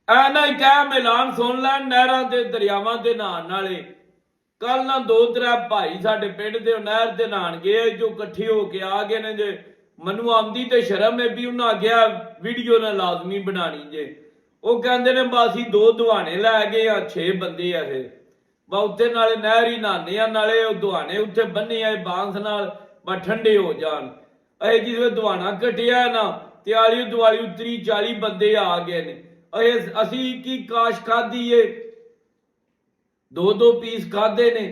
ਐਨਾ ਹੀ ਕਹਿ ਐਲਾਨ ਸੁਣ ਲੈਣ। ਨਹਿਰਾਂ ਤੇ ਦਰਿਆਵਾਂ ਤੇ ਨਹਾਉਣ ਵਾਲੇ ਕੱਲ ਨਾ 2-3 ਭਾਈ ਸਾਡੇ ਪਿੰਡ ਦੇ ਨਹਿਰ ਤੇ ਨਹਾਣ ਗਏ ਜੋ ਇਕੱਠੇ ਹੋ ਕੇ ਆ ਗਏ ਨੇ। ਜੇ ਮੈਨੂੰ ਆਉਂਦੀ ਤੇ ਸ਼ਰਮ ਹੈ ਵੀ ਉਹਨਾਂ ਆਖਿਆ ਵੀਡੀਓ ਨਾ ਲਾਜ਼ਮੀ ਬਣਾਣੀ ਜੇ। ਉਹ ਕਹਿੰਦੇ ਨੇ ਬਸ ਅਸੀਂ 2 ਦੁਹਾਣੇ ਲੈ ਗਏ ਆ, 6 ਬੰਦੇ ਆ ਇਹ ਬਾ ਉੱਥੇ ਨਾਲੇ ਨਹਿਰ ਹੀ ਨਹਾਉਂਦੇ ਆ, ਨਾਲੇ ਉਹ ਦੁਹਾਣੇ ਉੱਥੇ ਬੰਨੇ ਆਏ ਬਾਂਸ ਨਾਲ ਬਾ ਠੰਡੇ ਹੋ ਜਾਣ। ਇਹ ਜਿਵੇਂ ਦੁਹਾਣਾ ਘਟਿਆ ਨਾ ਤੇ ਆਲੀ ਦੁਆਲੀ ਉਤਰੀ 40 ਬੰਦੇ ਆ ਗਏ ਨੇ। ਅਸੀਂ ਕੀ ਕਾਸ਼ ਖਾਧੀ ਏ, 2-2 ਪੀਸ ਖਾਦੇ ਨੇ।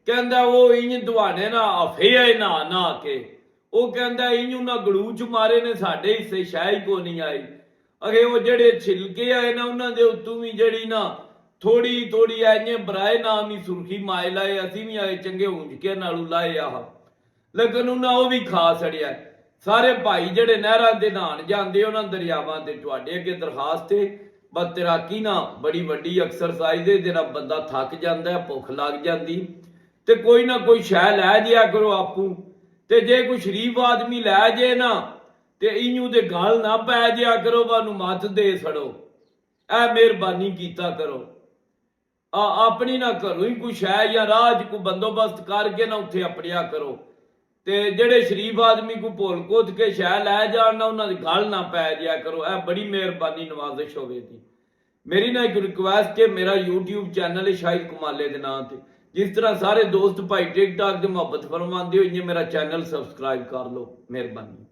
ਕਹਿੰਦਾ ਉਹ ਇੰਜ ਦੁਹਾਣੇ ਨਾ ਆਫੇ ਆਏ ਨਾ ਨਾ ਕੇ। ਉਹ ਕਹਿੰਦਾ ਇੰਜ ਉਹਨਾਂ ਗਲੂਚ ਮਾਰੇ ਨੇ, ਸਾਡੇ ਹਿੱਸੇ ਸ਼ਾਇਦ ਕੋ ਨਹੀਂ ਆਈ। ਅਗੇ ਉਹ ਜਿਹੜੇ ਛਿਲਕੇ ਆਏ ਨਾ ਉਹਨਾਂ ਦੇ ਉੱਤੋਂ ਵੀ ਜਿਹੜੀ ਨਾ ਥੋੜੀ ਥੋੜੀ ਐਨੇ ਬਰਾਏ ਨਾਮ ਹੀ ਸੁਰਖੀ ਮਾਏ ਲਾਏ। ਅਸੀਂ ਵੀ ਆਏ ਚੰਗੇ ਹੁੰਜ ਕੇ ਨਾਲੂ ਲਾਏ ਆਹ, ਲੇਕਿਨ ਉਹਨਾਂ ਉਹ ਵੀ ਖਾ ਛੜਿਆ। ਸਾਰੇ ਭਾਈ ਜਿਹੜੇ ਨਹਿਰਾਂ ਦੇ ਨਹਾਣ ਜਾਂਦੇ ਉਹਨਾਂ ਦਰਿਆਵਾਂ ਤੇ ਤੁਹਾਡੇ ਅੱਗੇ ਦਰਖਾਸਤ ਹੈ ਬਸ ਤੈਰਾਕੀ ਨਾ ਬੜੀ ਵੱਡੀ ਐਕਸਰਸਾਈਜ਼ ਹੈ। ਜਿਹੜਾ ਬੰਦਾ ਥੱਕ ਜਾਂਦਾ, ਭੁੱਖ ਲੱਗ ਜਾਂਦੀ ਤੇ ਕੋਈ ਨਾ ਕੋਈ ਸ਼ੈ ਲੈ ਜਿਆ ਕਰੋ ਆਪੂ। ਤੇ ਜੇ ਕੋਈ ਸ਼ਰੀਫ ਆਦਮੀ ਲੈ ਜੇ ਨਾ ਤੇ ਇਹਨੂੰ ਦੇ ਗਲ ਨਾ ਪੈ ਜਿਆ ਕਰੋ, ਬਾਨੂੰ ਮੱਤ ਦੇ ਛੜੋ। ਇਹ ਮਿਹਰਬਾਨੀ ਕੀਤਾ ਕਰੋ। ਆਪਣੀ ਨਾ ਘਰੋਂ ਹੀ ਕੋਈ ਸ਼ੈ ਜਾਂ ਰਾਹ 'ਚ ਕੋਈ ਬੰਦੋਬਸਤ ਕਰਕੇ ਨਾ ਉੱਥੇ ਆਪਣਿਆ ਕਰੋ। ਤੇ ਜਿਹੜੇ ਸ਼ਰੀਫ ਆਦਮੀ ਕੋ ਭੁੱਲ ਕੁੱਦ ਕੇ ਸ਼ੈ ਲੈ ਜਾਣ ਨਾ ਉਹਨਾਂ ਦੀ ਗੱਲ ਨਾ ਪੈ ਜਿਆ ਕਰੋ। ਇਹ ਬੜੀ ਮਿਹਰਬਾਨੀ ਨਵਾਜ਼ਿਸ਼ ਹੋਵੇਗੀ ਮੇਰੀ। ਨਾ ਇੱਕ ਰਿਕੁਐਸਟ ਹੈ, ਮੇਰਾ YouTube ਚੈਨਲ ਹੈ ਸ਼ਾਹਿਦ ਕਮਾਲੇ ਦੇ ਨਾਂ ਤੇ। ਜਿਸ ਤਰ੍ਹਾਂ ਸਾਰੇ ਦੋਸਤ ਭਾਈ ਟਿਕਟਾਕ ਦੇ ਮੁਹੱਬਤ ਫਰਮਾਉਂਦੇ ਹੋ, ਇੰਜ ਮੇਰਾ ਚੈਨਲ ਸਬਸਕ੍ਰਾਈਬ ਕਰ ਲਓ। ਮਿਹਰਬਾਨੀ।